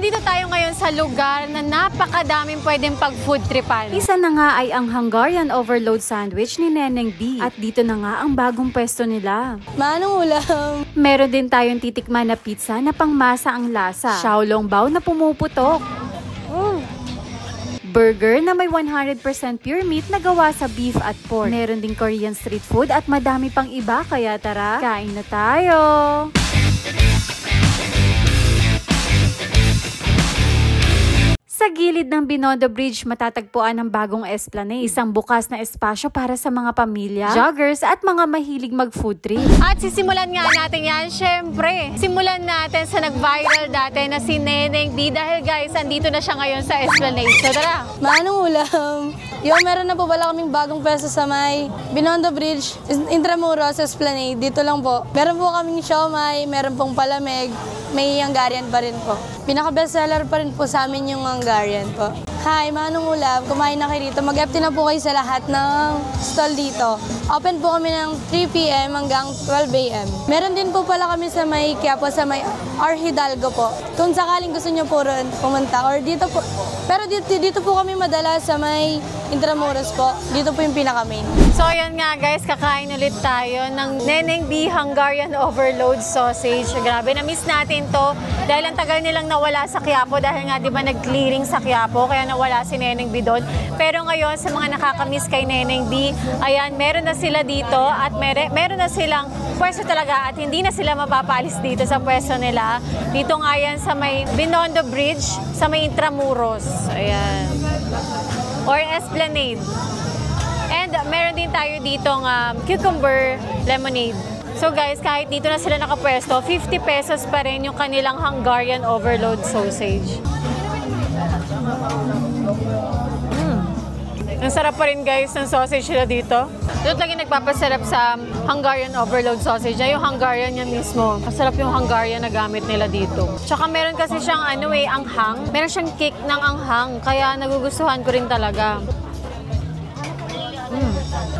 Andito tayo ngayon sa lugar na napakadaming pwedeng pag-food tripan. Isa na nga ay ang Hungarian Overload Sandwich ni Neneng B. At dito na nga ang bagong pwesto nila. Manong ulam. Meron din tayong titikman na pizza na pangmasa ang lasa. Xiaolongbao na pumuputok. Burger na may 100% pure meat na gawa sa beef at pork. Meron din Korean street food at madami pang iba, kaya tara, kain na tayo! Sa gilid ng Binondo Bridge, matatagpuan ang bagong Esplanade. Isang bukas na espasyo para sa mga pamilya, joggers at mga mahilig mag-food trip. At sisimulan nga natin yan, syempre. Simulan natin sa nag-viral dati na si Neneng B. Dahil guys, andito na siya ngayon sa Esplanade. So tara! Manong ulam. Meron na po pala kaming bagong pwesto sa may Binondo Bridge, Intramuros, Esplanade. Dito lang po. Meron po kaming siomai, meron pong palamig, may Hungarian pa rin po. Pinaka-bestseller pa rin po sa amin yung Hungarian po. Hi, Manong Ulam. Kumain na kayo dito. Mag-empty na po kayo sa lahat ng stall dito. Open po kami ng 3 p.m. hanggang 12 a.m. Meron din po pala kami sa may Quiapo, sa may R. Hidalgo po. Kung sakaling gusto nyo po rin pumunta. Or dito po. Pero dito po kami madalas sa may Intramuros po. Dito po yung pinaka-main. So yan nga guys, kakain ulit tayo ng Neneng B Hungarian Overload Sausage. Grabe, na-miss natin to. Dahil ang tagal nilang nawala sa Quiapo. Dahil nga di ba nag-clearing sa Quiapo. Kaya nawala si Neneng B doon. Pero ngayon, sa mga nakakamiss kay Neneng B, ayan, meron na sila dito at meron na silang pwesto talaga at hindi na sila mapapalis dito sa pwesto nila. Dito nga yan sa may Binondo Bridge, sa may Intramuros. Ayan. Or Esplanade. And meron din tayo ditong cucumber lemonade. So guys, kahit dito na sila nakapwesto, 50 pesos pa rin yung kanilang Hungarian Overload Sausage. Ang sarap pa rin guys ng sausage nila dito. Ito lagi nagpapasarap sa Hungarian Overload Sausage. Ay, yung Hungarian yan mismo. Masarap yung Hungarian na gamit nila dito. Tsaka meron kasi siyang anghang. Meron siyang kick ng anghang. Kaya nagugustuhan ko rin talaga.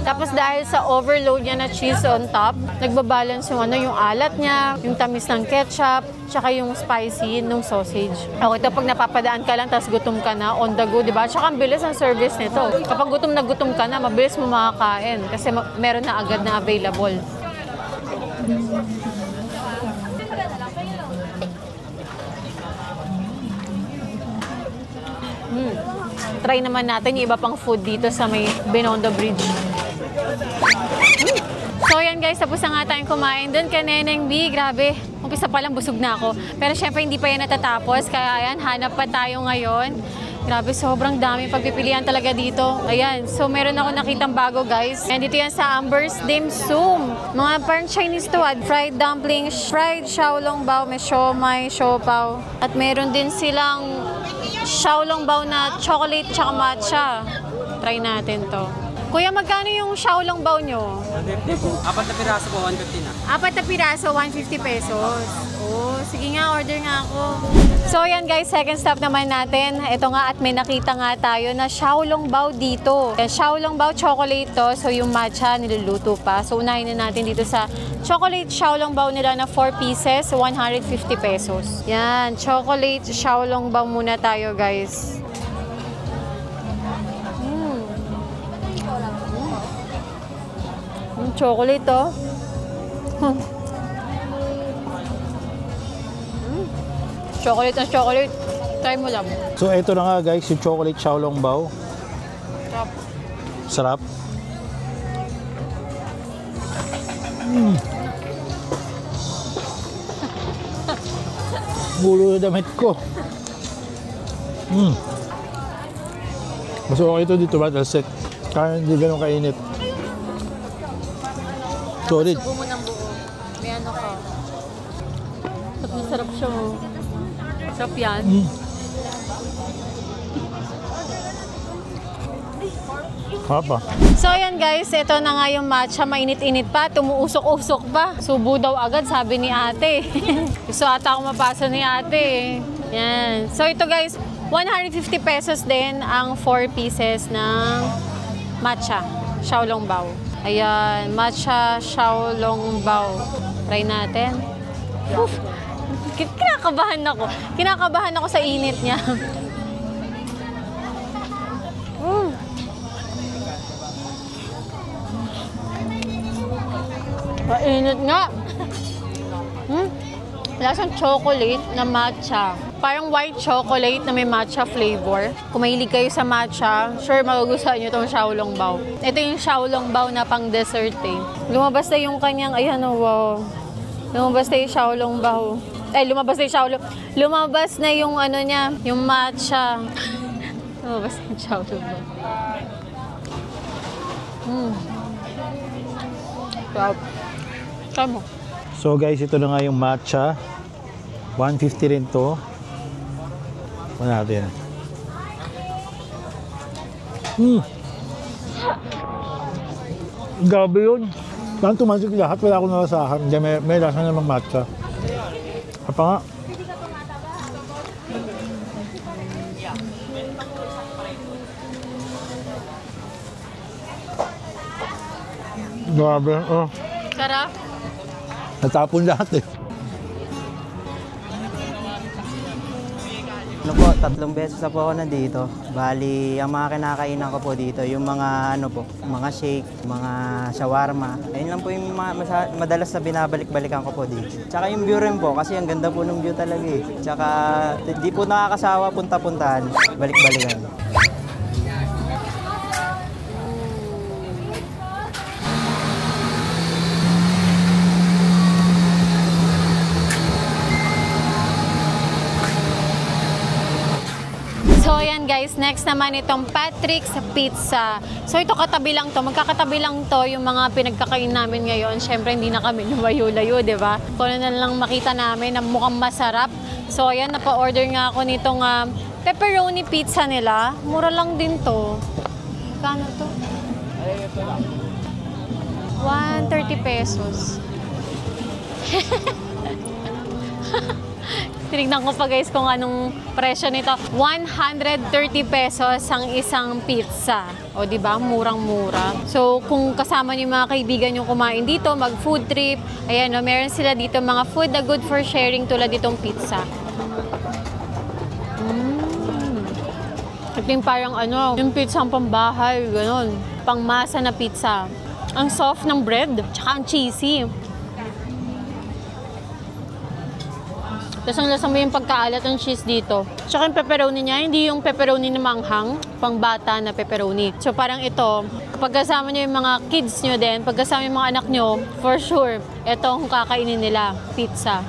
Tapos dahil sa overload niya na cheese on top, nagbabalance yung alat niya, yung tamis ng ketchup, tsaka yung spicy ng sausage. Okay, ito pag napapadaan ka lang, tapos gutom ka na, on the go, diba? Tsaka ang bilis ang service nito. Kapag gutom ka na, mabilis mo makakain kasi meron na agad na available. Try naman natin yung iba pang food dito sa may Binondo Bridge. So yan guys, tapos na nga tayong kumain doon kay Neneng B. Grabe, umpisa pa lang busog na ako. Pero syempre hindi pa yan natatapos, kaya ayan, hanap pa tayo ngayon. Grabe, sobrang dami pagpipilian talaga dito. Ayan, so meron ako nakitang bago guys. And dito yan sa Amber's Dim Sum. Mga parang Chinese to, fried dumplings, fried xiaolongbao, may siomai, siopaw. At meron din silang xiaolongbao na chocolate tsaka matcha. Try natin to. Kuya, magkano yung xiaolongbao nyo? 150 po. 4 na piraso po, 150 na. 4 na piraso, 150 pesos. Oh, sige nga, order nga ako. So yan guys, second stop naman natin. Ito nga at may nakita nga tayo na xiaolongbao dito. Xiaolongbao chocolate to, so yung matcha niluluto pa. So unahin na natin dito sa chocolate xiaolongbao nila na 4 pieces, 150 pesos. Yan, chocolate xiaolongbao muna tayo guys. Chocolate to. Chocolate na chocolate. Try mo lang. So ito na nga guys, yung chocolate xiaolongbao. Sarap. Gulo na damit ko. Mas okay ito dito ba? Talsik. Kaya hindi ganun kainit. Solid. Subo mo ng buo. May ano ka. Masarap siya. Sarap yan. Hapa. So ayan guys, ito na nga yung matcha. Mainit-init pa, tumuusok-usok pa. Subo daw agad, sabi ni ate. Gusto ata ako mapasa ni ate. Yan. So ito guys, 150 pesos din ang 4 pieces ng matcha xiaolongbao. Ayan, matcha xiaolongbao. Try natin. Oof, Kinakabahan ako. Kinakabahan ako sa init niya. Mainit nga. Lasang chocolate na matcha. Parang white chocolate na may matcha flavor. Kung mahilig kayo sa matcha, sure magugustuhan nyo itong xiaolongbao. Ito yung xiaolongbao na pang dessert eh. Lumabas na yung kanyang, ayan oh, wow. Lumabas na yung xiaolongbao. Lumabas na yung xiaolongbao. Lumabas na yung ano niya, yung matcha. Lumabas na yung xiaolongbao. Wow. Try mo. So guys, ito na nga yung matcha. 150 rin to. Ito natin. Gabi yun. Parang tumansik lahat. Wala akong nalasahan. May lasa namang matcha. Apa nga? Grabe. Oh. Sarap. Natapon lahat eh. Ano po, 3 beses na po ako nandito. Bali, ang mga kinakainan ko po dito, yung mga ano po, mga shake, mga shawarma. Ayun lang po yung madalas na binabalik-balikan ko po dito. Tsaka yung view rin po, kasi ang ganda po ng view talaga eh. Tsaka di po nakakasawa punta-puntahan, balik-balikan. So ayan guys, next naman itong Patrick's Pizza. So ito katabi lang to, magkakatabi lang to yung mga pinagkakain namin ngayon. Syempre hindi na kami lumayo-layo, di ba? Kung ano na lang makita namin na mukhang masarap. So ayan, napa-order nga ako nitong pepperoni pizza nila. Mura lang din to. Kano to? 130 pesos. Tinignan ko pa guys kung anong presyo nito. 130 pesos ang isang pizza. O di ba? Murang-mura. So kung kasama niyo yung mga kaibigan niyo kumain dito, mag-food trip, ayan, no, meron sila dito mga food na good for sharing tulad ditong pizza. Ito yung parang ano, yung pizza ang pambahay, gano'n. Pangmasa na pizza. Ang soft ng bread, tsaka ang cheesy. Tapos ang lasa mo yung pagkaalat ng cheese dito. Tsaka yung pepperoni niya, hindi yung pepperoni na manghang, pang bata na pepperoni. So parang ito, pagkasama nyo yung mga kids nyo din, pagkasama yung mga anak nyo, for sure, ito ang kakainin nila, pizza.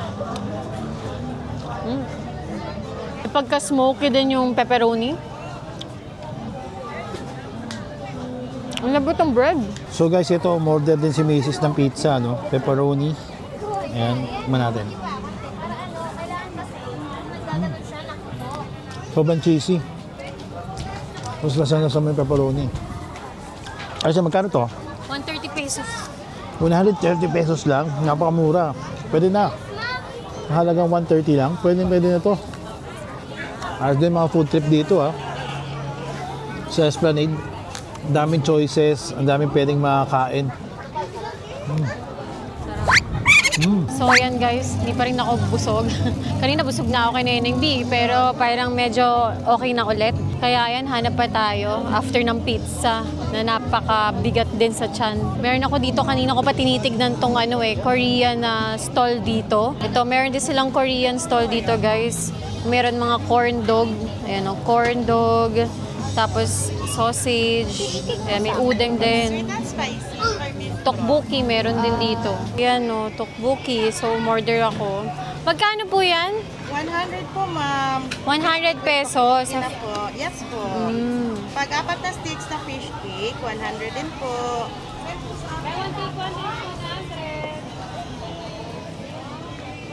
Pagka-smoky din yung pepperoni. Ang labot ng bread. So guys, ito, order din si Macy's ng pizza, no? Pepperoni. Ayan, tikman natin. Sobrang cheesy. Tapos lasa mo yung pepperoni. Ay, siya, magkano to? 130 pesos. 130 pesos lang. Napakamura. Pwede na. Halagang 130 lang. Pwede na to. Ayos din mga food trip dito, ha. Sa Esplanade. Ang daming choices. Ang daming pwedeng makakain. So ayan guys, hindi pa rin ako busog. Kanina busog na ako kay Neneng B, pero parang medyo okay na ulit. Kaya ayan, hanap pa tayo after ng pizza na napakabigat din sa tiyan. Meron ako dito, kanina ko pa tinitignan tong Korean stall dito. Ito, meron din silang Korean stall dito guys. Meron mga corn dog, ayan o, corn dog, tapos sausage, ayan, may udeng din. Tteokbokki meron din dito. Yan o, tteokbokki. So, order ako. Magkano po yan? 100 po, ma'am. 100 pesos. Ina po. Yes po. Pag 4 na sticks na fish cake, 100 din po.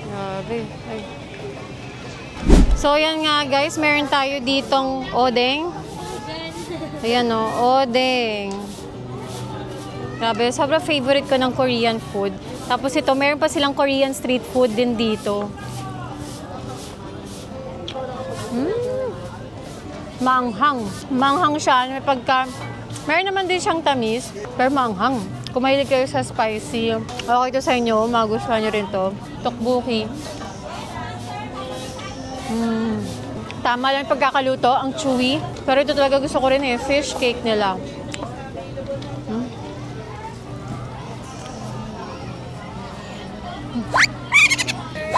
Grabe. Ay. So, yan nga guys. Meron tayo ditong odeng. Ayan o, odeng. Grabe, sobrang favorite ko ng Korean food. Tapos ito, meron pa silang Korean street food din dito. Maanghang. Maanghang siya. Meron naman din siyang tamis, pero maanghang. Kung mahilig kayo sa spicy, okay ito sa inyo, magustuhan nyo rin to. Tteokbokki. Tama lang pagkakaluto, ang chewy. Pero ito talaga gusto ko rin eh, fish cake nila.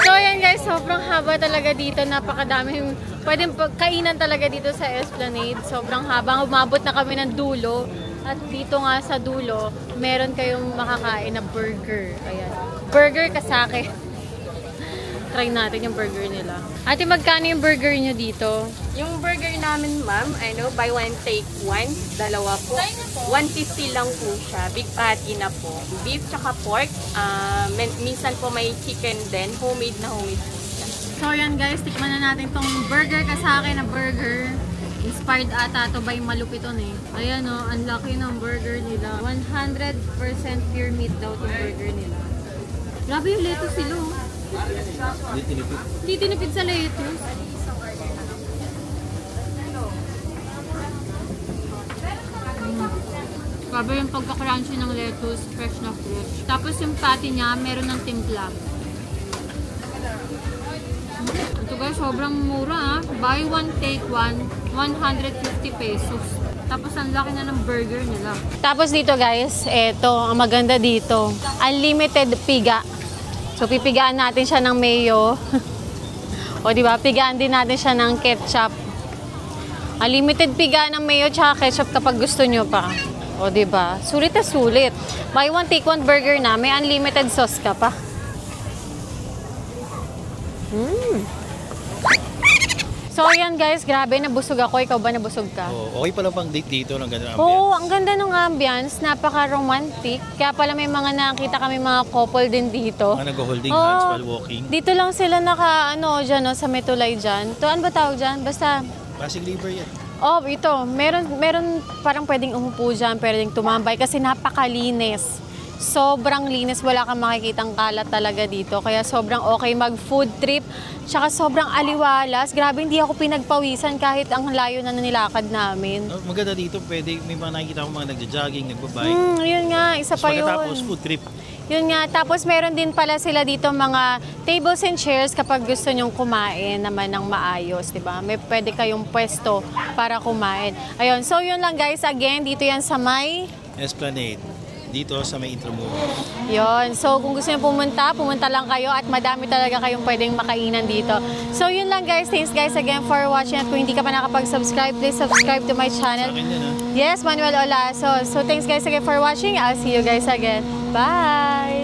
So ayan guys, sobrang haba talaga dito. Napakadaming pwedeng kainan talaga dito sa Esplanade. Sobrang haba. Umabot na kami ng dulo. At dito nga sa dulo, meron kayong makakain na burger. Ayan. Burger kasake. Try natin yung burger nila. Ate, magkano yung burger nyo dito? Yung burger namin, ma'am, buy one, take one. Dalawa po. 150 lang po siya. Big patty na po. Beef tsaka pork. Minsan po may chicken din. Homemade na homemade po siya. So yan guys, tikman na natin tong burger kasake na burger. Inspired ata to by Malupiton eh. Ayan o, ang laki ng burger nila. 100% pure meat daw itong burger nila. Grabe yung lettuce sila oh. Hindi tinipid sa lettuce. Grabe yung pagka-crunchy ng lettuce, fresh na fresh. Tapos yung patty niya, meron ng timpla. Ito guys, sobrang mura ah. Buy one, take one, 150 pesos. Tapos ang laki na ng burger nila. Tapos dito guys, eto, ang maganda dito. Unlimited piga. So pipigaan natin siya ng mayo. O di ba? Pigaan din natin siya ng ketchup. Unlimited piga ng mayo tsaka ketchup kapag gusto nyo pa. O di ba? Sulit na sulit. Buy one, take one burger na. May unlimited sauce ka pa. So ayan guys, grabe, nabusog ako. Ikaw ba nabusog ka? Oh, okay pala pang date dito ng ganda ng ambience. Oo, ang ganda ng ambience. Napaka-romantic. Kaya pala may mga nakita kami mga couple din dito. Mga nag-holding hands while walking. Dito lang sila dyan, sa Metulay dyan. To, ano ba tawag dyan? Basta... Pasig River yan. Oh, ito. Meron parang pwedeng umupo dyan, pwedeng tumambay kasi napakalinis. Sobrang linis, wala kang makikitang kalat talaga dito. Kaya sobrang okay mag-food trip. Tsaka sobrang aliwalas. Grabe, hindi ako pinagpawisan kahit ang layo na nilakad namin. Oh, maganda dito, pwede may mga nakikita akong mga nagja-jogging, nagbabike. Yun nga, isa pa yun. Pagkatapos food trip. Yun nga, tapos meron din pala sila dito mga tables and chairs kapag gusto nyong kumain naman ng maayos, di ba? May pwede kayong pwesto para kumain. Ayun, so yun lang guys, again, dito yan sa may... Esplanade. Dito sa may Intramuros. Yun. So, kung gusto nyo pumunta lang kayo at madami talaga kayong pwedeng makainan dito. So, yun lang guys. Thanks guys again for watching. At kung hindi ka pa nakapag-subscribe, please subscribe to my channel. Sa akin yan, ha? Yes, Manuel Olaso. So, thanks guys again for watching. I'll see you guys again. Bye!